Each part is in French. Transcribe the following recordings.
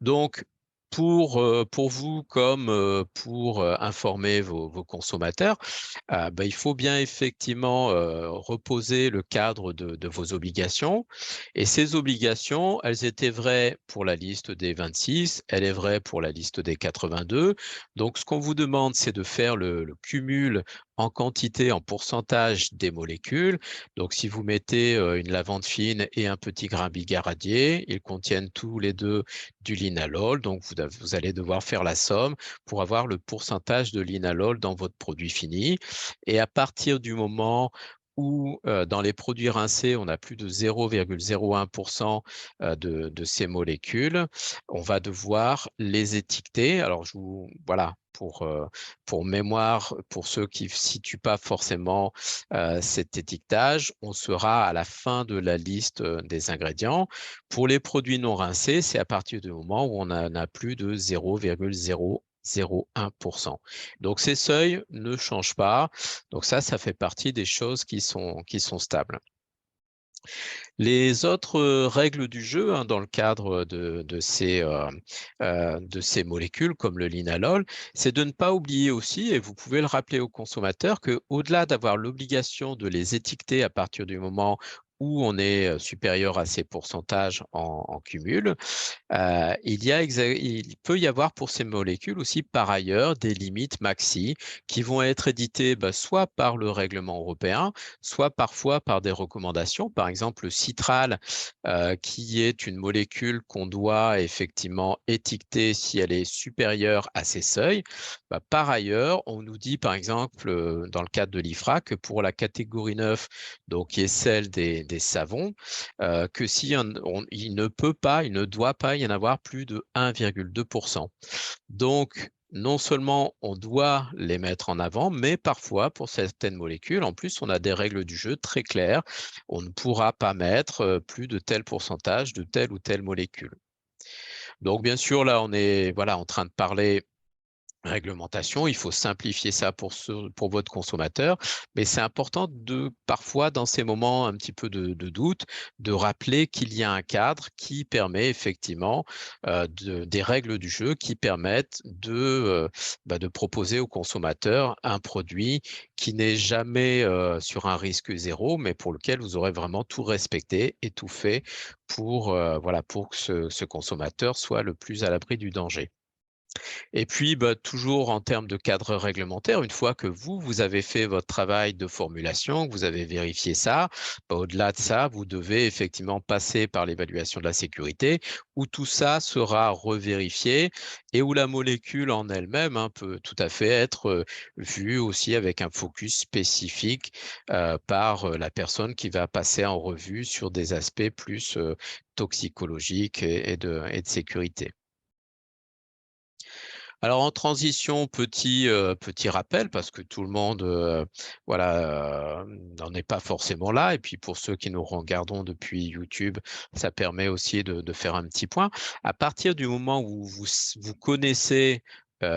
Donc, pour vous comme pour informer vos consommateurs, bah, il faut bien effectivement reposer le cadre de vos obligations. Et ces obligations, elles étaient vraies pour la liste des 26, elle est vraie pour la liste des 82. Donc, ce qu'on vous demande, c'est de faire le cumul en quantité, en pourcentage des molécules. Donc, si vous mettez une lavande fine et un petit grain bigaradier, ils contiennent tous les deux du linalol. Donc, vous allez devoir faire la somme pour avoir le pourcentage de linalol dans votre produit fini. Et à partir du moment où dans les produits rincés, on a plus de 0,01% de ces molécules, on va devoir les étiqueter. Alors, voilà, pour mémoire, pour ceux qui ne situent pas forcément cet étiquetage, on sera à la fin de la liste des ingrédients. Pour les produits non rincés, c'est à partir du moment où on en a plus de 0,001%. Donc, ces seuils ne changent pas. Donc, ça fait partie des choses qui sont stables. Les autres règles du jeu dans le cadre de ces molécules, comme le linalol, c'est de ne pas oublier aussi, et vous pouvez le rappeler aux consommateurs, qu'au-delà d'avoir l'obligation de les étiqueter à partir du moment où on est supérieur à ces pourcentages en cumul, il peut y avoir pour ces molécules aussi par ailleurs des limites maxi qui vont être éditées soit par le règlement européen, soit parfois par des recommandations. Par exemple, le citral, qui est une molécule qu'on doit effectivement étiqueter si elle est supérieure à ces seuils. Par ailleurs, on nous dit par exemple dans le cadre de l'IFRA que pour la catégorie 9, donc qui est celle des savons, que si il ne peut pas, il ne doit pas y en avoir plus de 1,2%. Donc, non seulement on doit les mettre en avant, mais parfois, pour certaines molécules, en plus, on a des règles du jeu très claires. On ne pourra pas mettre plus de tel pourcentage de telle ou telle molécule. Donc, bien sûr, là, on est voilà, en train de parler réglementation, il faut simplifier ça pour votre consommateur, mais c'est important parfois, dans ces moments un petit peu de doute, de rappeler qu'il y a un cadre qui permet effectivement des règles du jeu qui permettent de proposer au consommateur un produit qui n'est jamais sur un risque zéro, mais pour lequel vous aurez vraiment tout respecté et tout fait voilà, pour que ce consommateur soit le plus à l'abri du danger. Et puis, toujours en termes de cadre réglementaire, une fois que vous avez fait votre travail de formulation, que vous avez vérifié ça, au-delà de ça, vous devez effectivement passer par l'évaluation de la sécurité, où tout ça sera revérifié et où la molécule en elle-même peut tout à fait être vue aussi avec un focus spécifique par la personne qui va passer en revue sur des aspects plus toxicologiques et de sécurité. Alors en transition, petit rappel parce que tout le monde, voilà, n'en est pas forcément là et puis pour ceux qui nous regardons depuis YouTube, ça permet aussi de faire un petit point. À partir du moment où vous connaissez,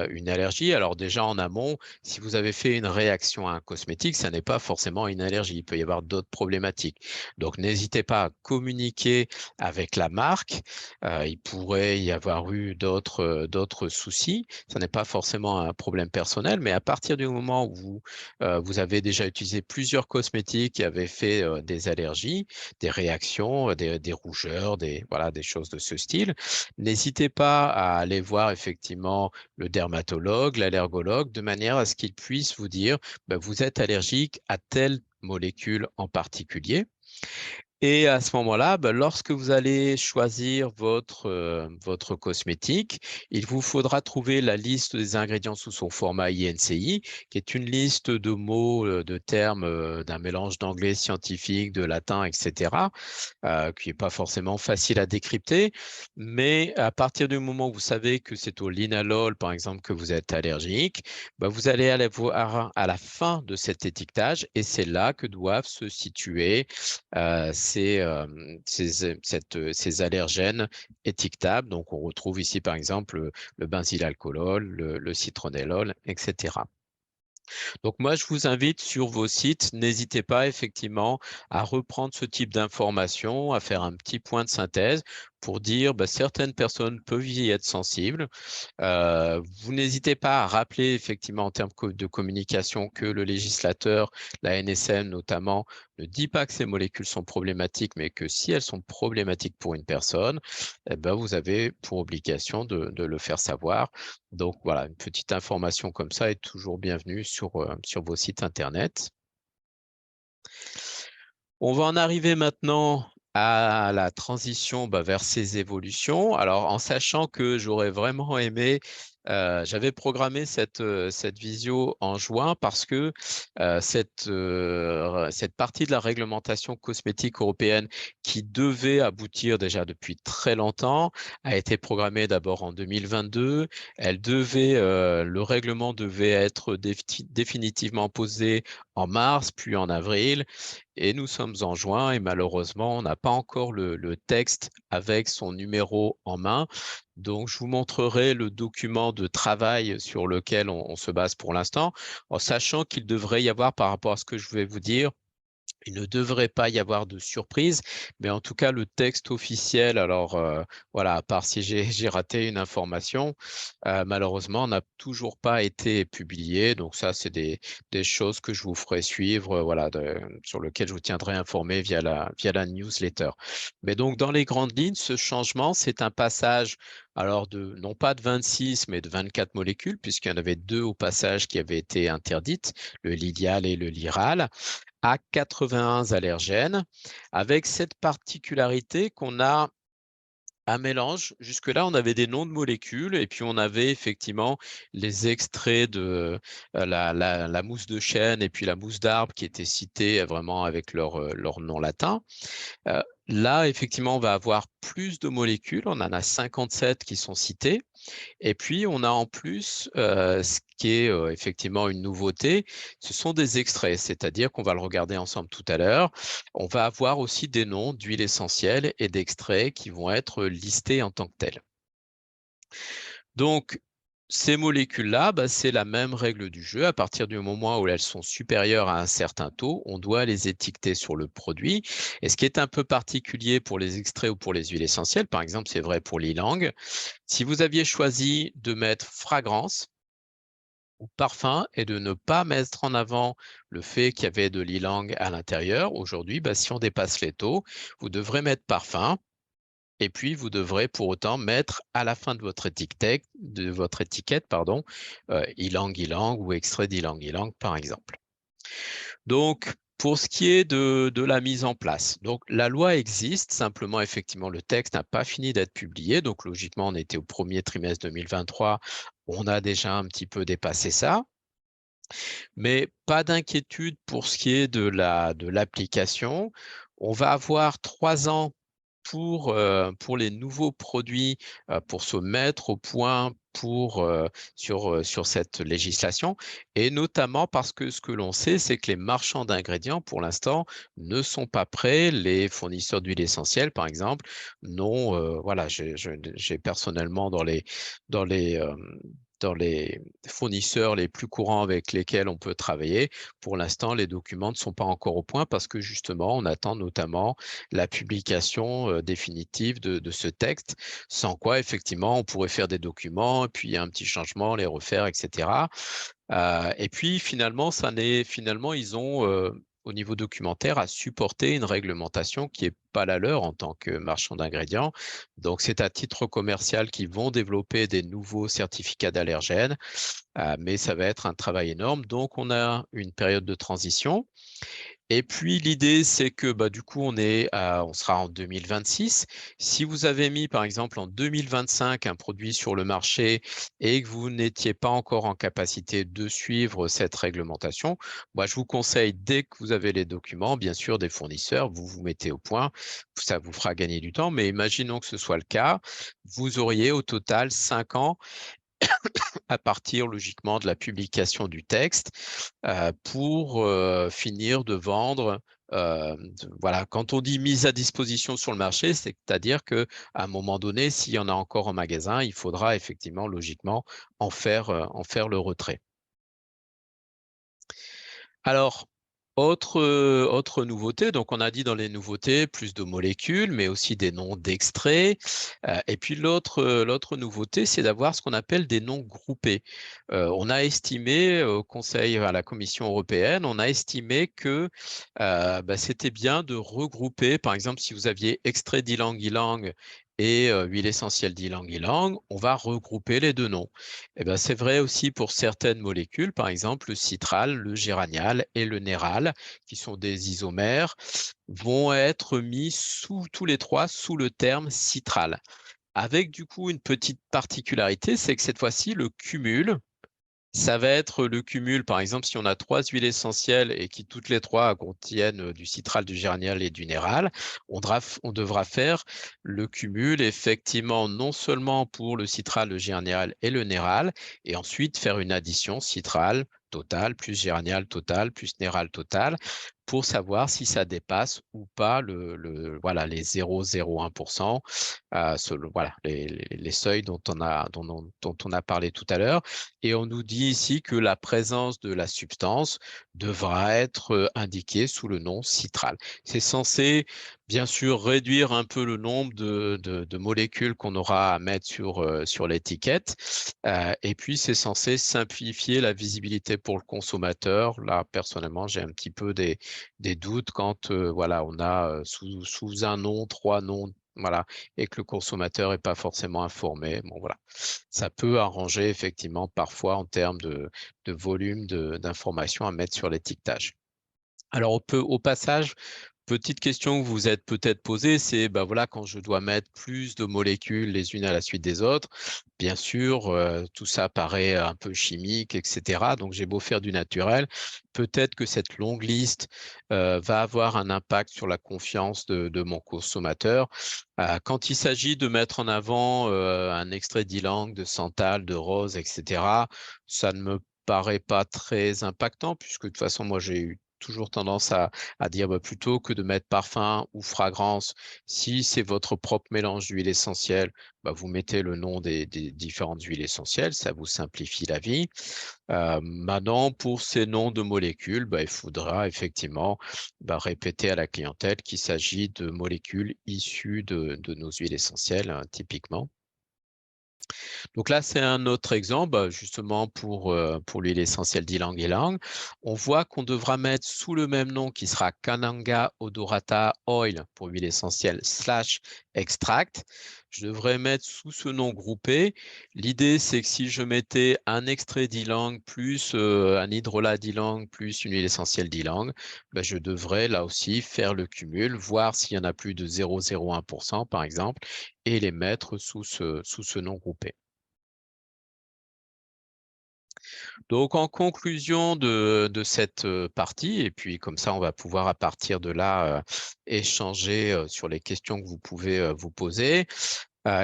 une allergie, alors déjà en amont, si vous avez fait une réaction à un cosmétique, ça n'est pas forcément une allergie. Il peut y avoir d'autres problématiques. Donc n'hésitez pas à communiquer avec la marque. Il pourrait y avoir eu d'autres soucis. Ça n'est pas forcément un problème personnel, mais à partir du moment où vous avez déjà utilisé plusieurs cosmétiques et avez fait des allergies, des réactions, des rougeurs, voilà, des choses de ce style, n'hésitez pas à aller voir effectivement le dermatologue, l'allergologue, de manière à ce qu'il puisse vous dire, vous êtes allergique à telle molécule en particulier. Et à ce moment-là, lorsque vous allez choisir votre cosmétique, il vous faudra trouver la liste des ingrédients sous son format INCI, qui est une liste de mots, de termes d'un mélange d'anglais scientifique, de latin, etc., qui n'est pas forcément facile à décrypter. Mais à partir du moment où vous savez que c'est au linalol, par exemple, que vous êtes allergique, vous allez aller voir à la fin de cet étiquetage et c'est là que doivent se situer ces allergènes étiquetables. Donc, on retrouve ici, par exemple, le benzylalcool, le citronellol, etc. Donc, moi, je vous invite sur vos sites, n'hésitez pas effectivement à reprendre ce type d'informations, à faire un petit point de synthèse pour dire certaines personnes peuvent y être sensibles. Vous n'hésitez pas à rappeler effectivement en termes de communication que le législateur, la NSM notamment, ne dit pas que ces molécules sont problématiques, mais que si elles sont problématiques pour une personne, eh ben, vous avez pour obligation de le faire savoir. Donc voilà, une petite information comme ça est toujours bienvenue sur vos sites Internet. On va en arriver maintenant à la transition vers ces évolutions. Alors, en sachant que j'aurais vraiment aimé, j'avais programmé cette visio en juin parce que cette partie de la réglementation cosmétique européenne qui devait aboutir déjà depuis très longtemps a été programmée d'abord en 2022. Le règlement devait être définitivement posé en mars, puis en avril. Et nous sommes en juin et malheureusement, on n'a pas encore le texte avec son numéro en main. Donc, je vous montrerai le document de travail sur lequel on se base pour l'instant, en sachant qu'il devrait y avoir, par rapport à ce que je vais vous dire, il ne devrait pas y avoir de surprise, mais en tout cas, le texte officiel, alors voilà, à part si j'ai raté une information, malheureusement, n'a toujours pas été publié. Donc ça, c'est des choses que je vous ferai suivre, voilà, sur lesquelles je vous tiendrai informé via la newsletter. Mais donc, dans les grandes lignes, ce changement, c'est un passage, alors non pas de 26, mais de 24 molécules, puisqu'il y en avait 2 au passage qui avaient été interdites, le Lilial et le Liral, à 81 allergènes, avec cette particularité qu'on a un mélange. Jusque-là, on avait des noms de molécules et puis on avait effectivement les extraits de la mousse de chêne et puis la mousse d'arbre qui étaient cités vraiment avec leur nom latin. Là, effectivement, on va avoir plus de molécules. On en a 57 qui sont citées. Et puis, on a en plus, ce qui est effectivement une nouveauté, ce sont des extraits, c'est-à-dire qu'on va le regarder ensemble tout à l'heure. On va avoir aussi des noms d'huiles essentielles et d'extraits qui vont être listés en tant que tels. Donc, ces molécules-là, c'est la même règle du jeu. À partir du moment où elles sont supérieures à un certain taux, on doit les étiqueter sur le produit. Et ce qui est un peu particulier pour les extraits ou pour les huiles essentielles, par exemple, c'est vrai pour l'ilang, si vous aviez choisi de mettre fragrance ou parfum et de ne pas mettre en avant le fait qu'il y avait de l'ilang à l'intérieur, aujourd'hui, si on dépasse les taux, vous devrez mettre parfum. Et puis, vous devrez pour autant mettre à la fin de votre étiquette, pardon, ylang ylang ou extrait d'ylang ylang, par exemple. Donc, pour ce qui est de la mise en place, donc la loi existe, simplement, effectivement, le texte n'a pas fini d'être publié. Donc, logiquement, on était au premier trimestre 2023. On a déjà un petit peu dépassé ça. Mais pas d'inquiétude pour ce qui est de l'application. On va avoir 3 ans pour les nouveaux produits, pour se mettre au point sur cette législation, et notamment parce que ce que l'on sait, c'est que les marchands d'ingrédients, pour l'instant, ne sont pas prêts. Les fournisseurs d'huile essentielle, par exemple, non, voilà, j'ai personnellement dans les fournisseurs les plus courants avec lesquels on peut travailler, pour l'instant, les documents ne sont pas encore au point parce que justement, on attend notamment la publication définitive de ce texte, sans quoi, effectivement, on pourrait faire des documents, puis il y a un petit changement, les refaire, etc. Et puis, finalement, ils ont, au niveau documentaire, à supporter une réglementation qui n'est pas la leur en tant que marchand d'ingrédients. Donc, c'est à titre commercial qu'ils vont développer des nouveaux certificats d'allergènes, mais ça va être un travail énorme. Donc, on a une période de transition. Et puis l'idée, c'est que du coup, on sera en 2026. Si vous avez mis, par exemple, en 2025 un produit sur le marché et que vous n'étiez pas encore en capacité de suivre cette réglementation, je vous conseille, dès que vous avez les documents, bien sûr, des fournisseurs, vous vous mettez au point. Ça vous fera gagner du temps. Mais imaginons que ce soit le cas, vous auriez au total 5 ans à partir logiquement de la publication du texte pour finir de vendre. Voilà, quand on dit mise à disposition sur le marché, c'est-à-dire qu'à un moment donné, s'il y en a encore en magasin, il faudra effectivement logiquement en faire le retrait. Alors, Autre nouveauté, donc on a dit dans les nouveautés, plus de molécules, mais aussi des noms d'extraits. Et puis l'autre nouveauté, c'est d'avoir ce qu'on appelle des noms groupés. On a estimé au Conseil, à la Commission européenne, on a estimé que c'était bien de regrouper, par exemple, si vous aviez extrait d'ylang-ylang et huile essentielle d'ylang-ylang, on va regrouper les deux noms. Et ben, c'est vrai aussi pour certaines molécules, par exemple le citral, le géranial et le néral, qui sont des isomères, vont être mis tous les trois sous le terme citral. Avec du coup une petite particularité, c'est que cette fois-ci, le cumul, ça va être le cumul, par exemple, si on a 3 huiles essentielles et qui toutes les trois contiennent du citral, du géranial et du néral, on devra faire le cumul effectivement non seulement pour le citral, le géranial et le néral, et ensuite faire une addition citral total plus géranial total plus néral total pour savoir si ça dépasse ou pas voilà, les 0,01%, voilà, les seuils dont on a parlé tout à l'heure. Et on nous dit ici que la présence de la substance devra être indiquée sous le nom citral. C'est censé, bien sûr, réduire un peu le nombre de molécules qu'on aura à mettre sur l'étiquette. Et puis, c'est censé simplifier la visibilité pour le consommateur. Là, personnellement, j'ai un petit peu des doutes quand voilà, on a sous un nom, 3 noms, voilà, et que le consommateur n'est pas forcément informé. Bon, voilà. Ça peut arranger effectivement parfois en termes de volume d'informations à mettre sur l'étiquetage. Alors, au passage, petite question que vous vous êtes peut-être posée, c'est ben voilà, quand je dois mettre plus de molécules les unes à la suite des autres, bien sûr, tout ça paraît un peu chimique, etc. Donc, j'ai beau faire du naturel, peut-être que cette longue liste va avoir un impact sur la confiance de mon consommateur. Quand il s'agit de mettre en avant un extrait d'ylang, de santal, de rose, etc., ça ne me paraît pas très impactant puisque de toute façon, moi, j'ai eu toujours tendance à dire plutôt que de mettre parfum ou fragrance, si c'est votre propre mélange d'huile essentielle, vous mettez le nom des différentes huiles essentielles, ça vous simplifie la vie. Maintenant, pour ces noms de molécules, il faudra effectivement répéter à la clientèle qu'il s'agit de molécules issues de nos huiles essentielles, hein, typiquement. Donc là, c'est un autre exemple, justement pour l'huile essentielle d'ylang-ylang. On voit qu'on devra mettre sous le même nom qui sera Kananga Odorata Oil pour huile essentielle / extract. Je devrais mettre sous ce nom groupé. L'idée, c'est que si je mettais un extrait d'ylang plus un hydrolat d'ylang plus une huile essentielle d'ylang, je devrais là aussi faire le cumul, voir s'il y en a plus de 0,01% par exemple, et les mettre sous ce nom groupé. Donc, en conclusion de cette partie, et puis comme ça, on va pouvoir à partir de là échanger sur les questions que vous pouvez vous poser.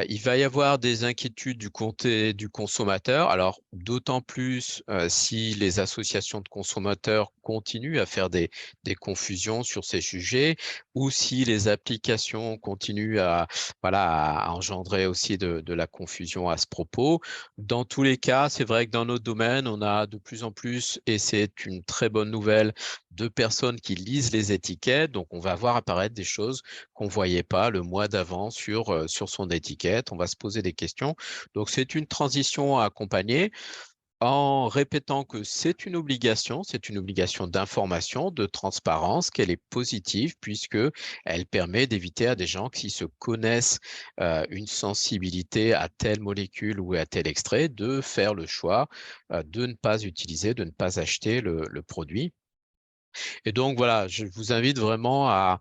Il va y avoir des inquiétudes du côté du consommateur. Alors, d'autant plus si les associations de consommateurs continuent à faire des confusions sur ces sujets ou si les applications continuent voilà, à engendrer aussi de la confusion à ce propos. Dans tous les cas, c'est vrai que dans notre domaine, on a de plus en plus, et c'est une très bonne nouvelle, de personnes qui lisent les étiquettes. Donc, on va voir apparaître des choses qu'on ne voyait pas le mois d'avant sur son étiquette. On va se poser des questions. Donc, c'est une transition à accompagner en répétant que c'est une obligation d'information, de transparence, qu'elle est positive puisque elle permet d'éviter à des gens qui se connaissent une sensibilité à telle molécule ou à tel extrait de faire le choix de ne pas utiliser, de ne pas acheter le produit. Et donc voilà, je vous invite vraiment à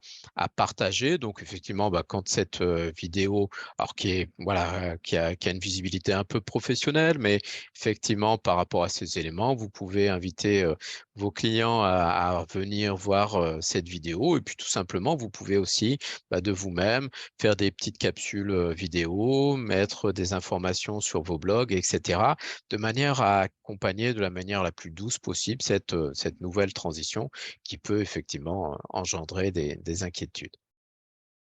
partager. Donc effectivement, quand cette vidéo, alors qui est voilà, qui a une visibilité un peu professionnelle, mais effectivement par rapport à ces éléments, vous pouvez inviter vos clients à venir voir cette vidéo. Et puis tout simplement, vous pouvez aussi de vous-même faire des petites capsules vidéo, mettre des informations sur vos blogs, etc., de manière à accompagner de la manière la plus douce possible cette nouvelle transition qui peut effectivement engendrer des inquiétudes.